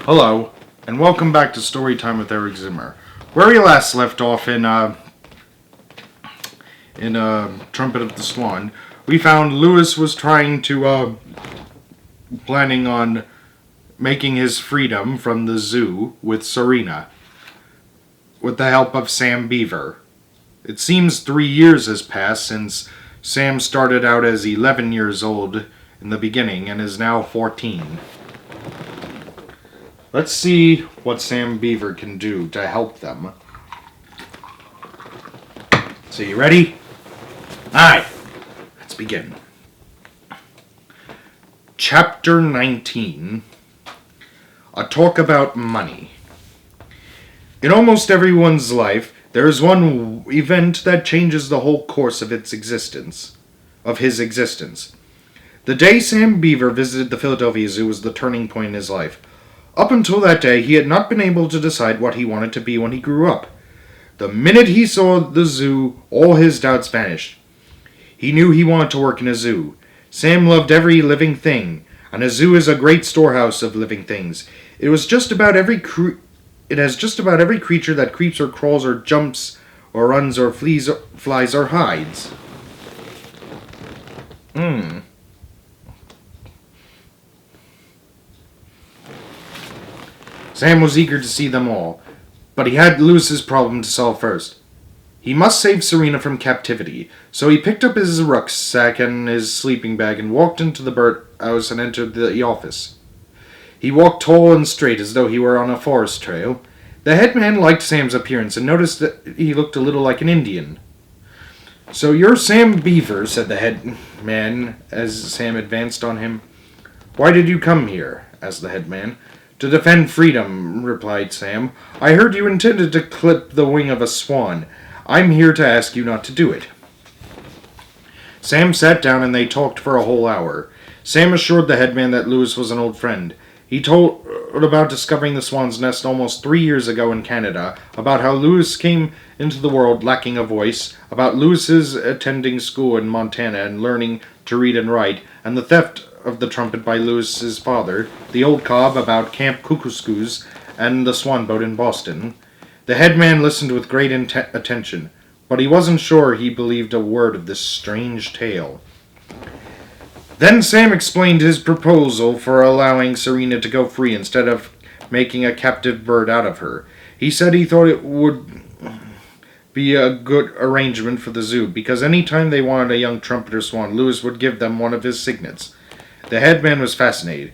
Hello, and welcome back to Storytime with Eric Zimmer. Where we last left off in Trumpet of the Swan, we found Lewis was planning on making his freedom from the zoo with Serena, with the help of Sam Beaver. It seems 3 years has passed since Sam started out as 11 years old in the beginning and is now 14. Let's see what Sam Beaver can do to help them. So you ready? Alright, let's begin. Chapter 19. A Talk About Money. In almost everyone's life, there is one event that changes the whole course of his existence. The day Sam Beaver visited the Philadelphia Zoo was the turning point in his life. Up until that day, he had not been able to decide what he wanted to be when he grew up. The minute he saw the zoo, all his doubts vanished. He knew he wanted to work in a zoo. Sam loved every living thing, and a zoo is a great storehouse of living things. It has just about every creature that creeps or crawls or jumps or runs or flees or flies or hides. Sam was eager to see them all, but he had Lewis's problem to solve first. He must save Serena from captivity, so he picked up his rucksack and his sleeping bag and walked into the birdhouse and entered the office. He walked tall and straight as though he were on a forest trail. The head man liked Sam's appearance and noticed that he looked a little like an Indian. "So you're Sam Beaver," said the head man as Sam advanced on him. "Why did you come here?" asked the head man. "To defend freedom," replied Sam. "I heard you intended to clip the wing of a swan. I'm here to ask you not to do it." Sam sat down and they talked for a whole hour. Sam assured the headman that Lewis was an old friend. He told about discovering the swan's nest almost 3 years ago in Canada, about how Lewis came into the world lacking a voice, about Lewis's attending school in Montana and learning to read and write, and the theft of the trumpet by Lewis's father, the old cob about Camp Cuckoo's and the swan boat in Boston. The headman listened with great attention, but he wasn't sure he believed a word of this strange tale. Then Sam explained his proposal for allowing Serena to go free instead of making a captive bird out of her. He said he thought it would be a good arrangement for the zoo, because any time they wanted a young trumpeter swan, Lewis would give them one of his signets. The headman was fascinated.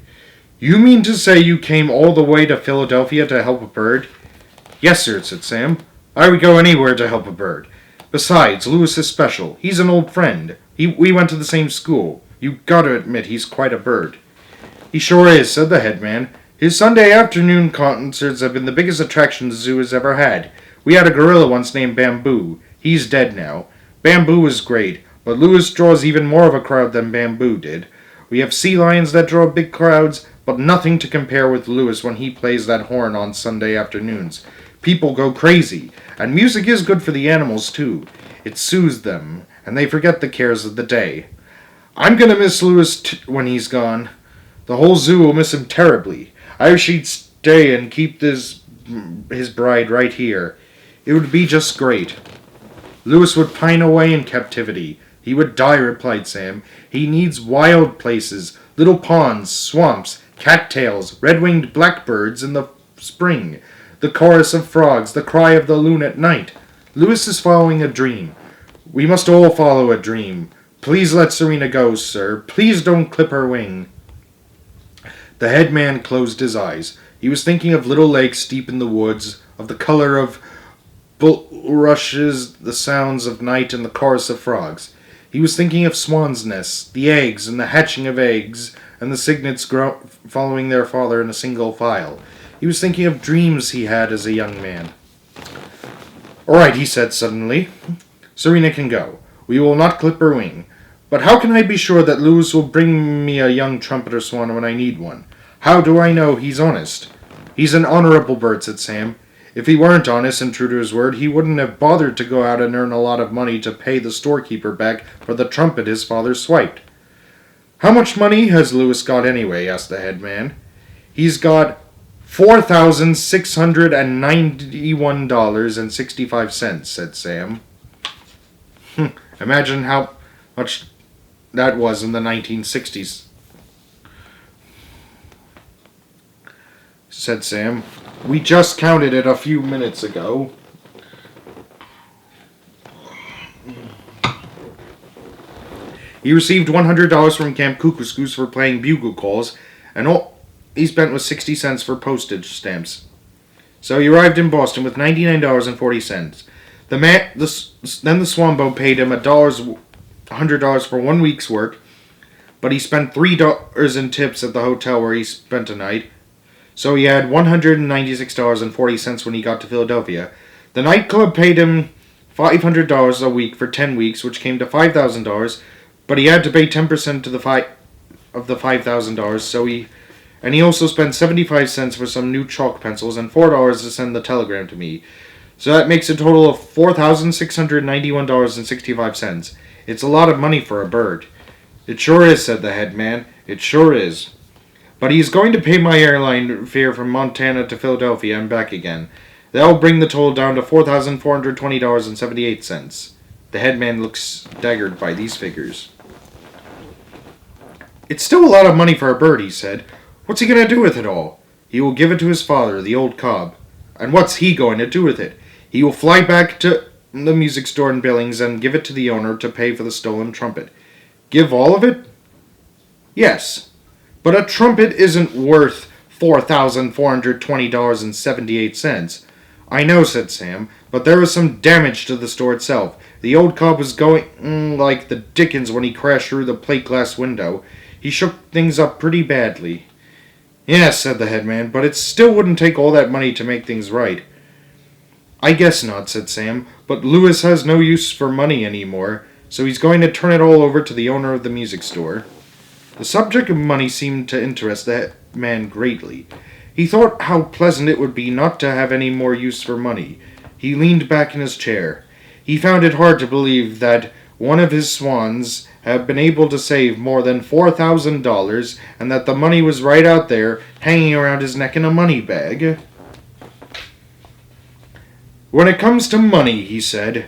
"You mean to say you came all the way to Philadelphia to help a bird?" "Yes, sir," said Sam. "I would go anywhere to help a bird. Besides, Lewis is special. He's an old friend. We went to the same school. You gotta admit he's quite a bird." "He sure is," said the headman. "His Sunday afternoon concerts have been the biggest attraction the zoo has ever had. We had a gorilla once named Bamboo. He's dead now. Bamboo was great, but Lewis draws even more of a crowd than Bamboo did. We have sea lions that draw big crowds, but nothing to compare with Lewis when he plays that horn on Sunday afternoons. People go crazy, and music is good for the animals, too. It soothes them, and they forget the cares of the day. I'm gonna miss Lewis when he's gone. The whole zoo will miss him terribly. I wish he'd stay and keep his bride right here. It would be just great." "Lewis would pine away in captivity. He would die," replied Sam. "He needs wild places, little ponds, swamps, cattails, red-winged blackbirds in the spring, the chorus of frogs, the cry of the loon at night. Lewis is following a dream. We must all follow a dream. Please let Serena go, sir. Please don't clip her wing." The headman closed his eyes. He was thinking of little lakes deep in the woods, of the color of bulrushes, the sounds of night, and the chorus of frogs. He was thinking of swans' nests, the eggs, and the hatching of eggs, and the cygnets following their father in a single file. He was thinking of dreams he had as a young man. "All right," he said suddenly. "Serena can go. We will not clip her wing. But how can I be sure that Lewis will bring me a young trumpeter swan when I need one? How do I know he's honest?" "He's an honorable bird," said Sam. "If he weren't honest and true to his word, he wouldn't have bothered to go out and earn a lot of money to pay the storekeeper back for the trumpet his father swiped." "How much money has Lewis got anyway?" asked the head man. "He's got $4,691.65, said Sam. Imagine how much that was in the 1960s, said Sam. We just counted it a few minutes ago. He received $100 from Camp Kookooskoos for playing bugle calls, and all he spent was 60 cents for postage stamps. So he arrived in Boston with $99.40. Then the Swan boat paid him $100 for 1 week's work, but he spent $3 in tips at the hotel where he spent a night. So he had $196.40 when he got to Philadelphia. The nightclub paid him $500 a week for 10 weeks, which came to $5,000, but he had to pay 10% of the $5,000, so he also spent 75 cents for some new chalk pencils and $4 to send the telegram to me. So that makes a total of $4,691.65. It's a lot of money for a bird. It sure is, said the head man. It sure is. But he's going to pay my airline fare from Montana to Philadelphia and back again. That'll bring the total down to $4,420.78. The head man looks staggered by these figures. It's still a lot of money for a bird, he said. What's he going to do with it all? He will give it to his father, the old cob. And what's he going to do with it? He will fly back to the music store in Billings and give it to the owner to pay for the stolen trumpet. Give all of it? Yes. But a trumpet isn't worth $4,420.78. I know, said Sam, but there was some damage to the store itself. The old cob was going like the dickens when he crashed through the plate glass window. He shook things up pretty badly. Yes, said the headman, but it still wouldn't take all that money to make things right. I guess not, said Sam, but Lewis has no use for money anymore, so he's going to turn it all over to the owner of the music store. The subject of money seemed to interest the man greatly. He thought how pleasant it would be not to have any more use for money. He leaned back in his chair. He found it hard to believe that one of his swans had been able to save more than $4,000 and that the money was right out there, hanging around his neck in a money bag. When it comes to money, he said,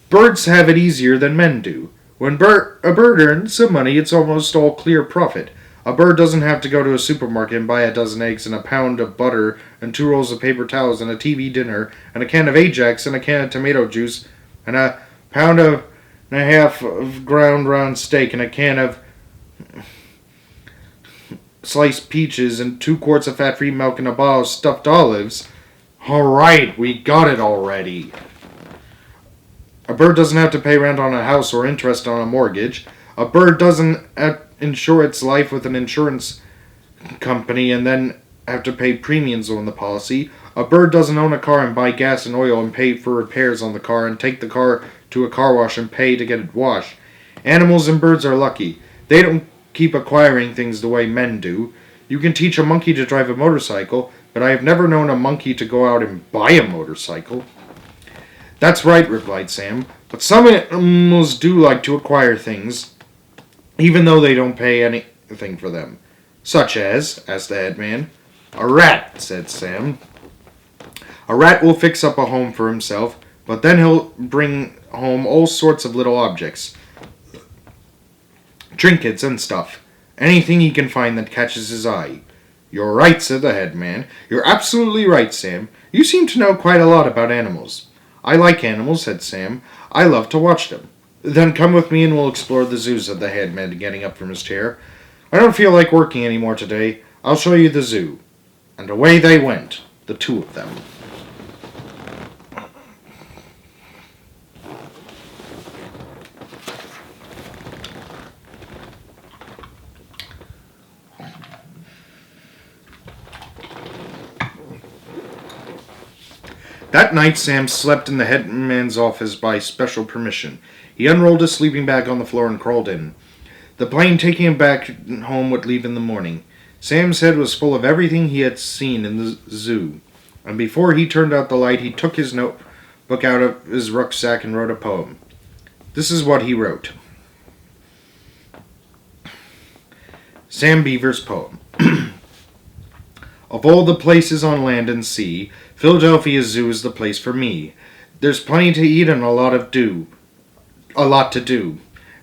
birds have it easier than men do. When a bird earns some money, it's almost all clear profit. A bird doesn't have to go to a supermarket and buy a dozen eggs and a pound of butter and 2 rolls of paper towels and a TV dinner and a can of Ajax and a can of tomato juice and a pound and a half of ground round steak and a can of sliced peaches and 2 quarts of fat-free milk and a bottle of stuffed olives. All right, we got it already. A bird doesn't have to pay rent on a house or interest on a mortgage. A bird doesn't insure its life with an insurance company and then have to pay premiums on the policy. A bird doesn't own a car and buy gas and oil and pay for repairs on the car and take the car to a car wash and pay to get it washed. Animals and birds are lucky. They don't keep acquiring things the way men do. You can teach a monkey to drive a motorcycle, but I have never known a monkey to go out and buy a motorcycle. That's right, replied Sam, but some animals do like to acquire things, even though they don't pay anything for them. Such as, asked the headman. A rat, said Sam. A rat will fix up a home for himself, but then he'll bring home all sorts of little objects. Trinkets and stuff. Anything he can find that catches his eye. You're right, said the headman. You're absolutely right, Sam. You seem to know quite a lot about animals. I like animals, said Sam. I love to watch them. Then come with me and we'll explore the zoo, said the headman, getting up from his chair. I don't feel like working anymore today. I'll show you the zoo. And away they went, the two of them. That night, Sam slept in the headman's office by special permission. He unrolled his sleeping bag on the floor and crawled in. The plane taking him back home would leave in the morning. Sam's head was full of everything he had seen in the zoo, and before he turned out the light, he took his notebook out of his rucksack and wrote a poem. This is what he wrote. Sam Beaver's poem. Of all the places on land and sea, Philadelphia Zoo is the place for me. There's plenty to eat and a lot to do.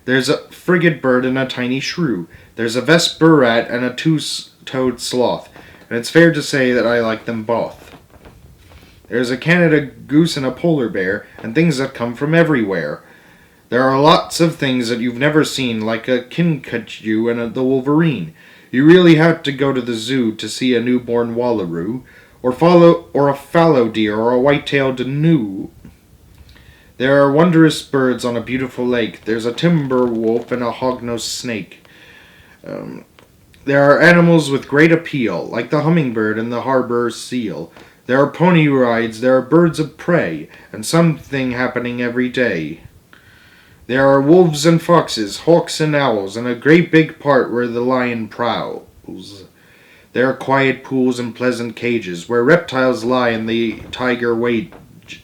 There's a frigate bird and a tiny shrew. There's a vesper rat and a two-toed sloth, and it's fair to say that I like them both. There's a Canada goose and a polar bear, and things that come from everywhere. There are lots of things that you've never seen, like a kinkajou and the wolverine. You really have to go to the zoo to see a newborn wallaroo, or a fallow deer, or a white-tailed gnu. There are wondrous birds on a beautiful lake. There's a timber wolf and a hog-nosed snake. There are animals with great appeal, like the hummingbird and the harbor seal. There are pony rides, there are birds of prey, and something happening every day. There are wolves and foxes, hawks and owls, and a great big part where the lion prowls. There are quiet pools and pleasant cages, where reptiles lie and the tiger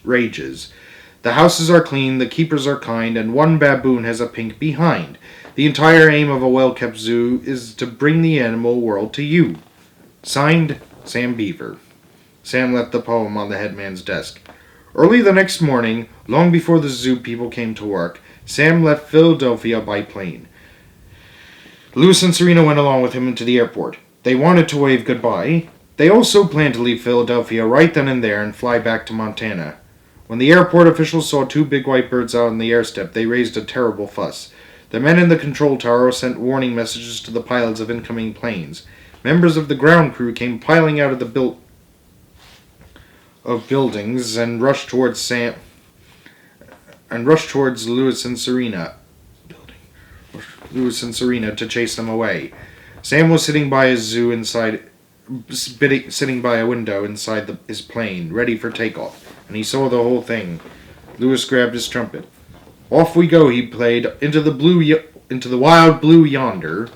rages. The houses are clean, the keepers are kind, and one baboon has a pink behind. The entire aim of a well-kept zoo is to bring the animal world to you. Signed, Sam Beaver. Sam left the poem on the headman's desk. Early the next morning, long before the zoo people came to work, Sam left Philadelphia by plane. Louis and Serena went along with him into the airport. They wanted to wave goodbye. They also planned to leave Philadelphia right then and there and fly back to Montana. When the airport officials saw two big white birds out on the airstep, they raised a terrible fuss. The men in the control tower sent warning messages to the pilots of incoming planes. Members of the ground crew came piling out of the buildings and rushed towards Louis and Serena. Louis and Serena to chase them away. Sam was sitting by sitting by a window inside his plane, ready for takeoff, and he saw the whole thing. Louis grabbed his trumpet. Off we go, he played, into the wild blue yonder.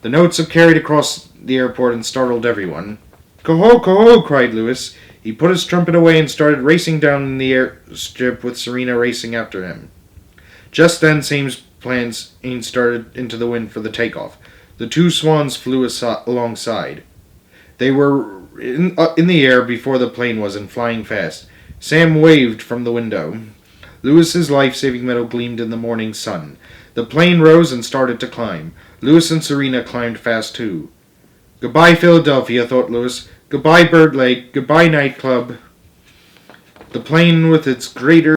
The notes have carried across the airport and startled everyone. "Coho, coho!" cried Louis. He put his trumpet away and started racing down the airstrip with Serena racing after him. Just then, Sam's planes started into the wind for the takeoff. The two swans flew alongside. They were in the air before the plane was and flying fast. Sam waved from the window. Louis's life-saving medal gleamed in the morning sun. The plane rose and started to climb. Louis and Serena climbed fast too. Goodbye, Philadelphia, thought Louis. Goodbye, Bird Lake. Goodbye, nightclub. The plane with its greater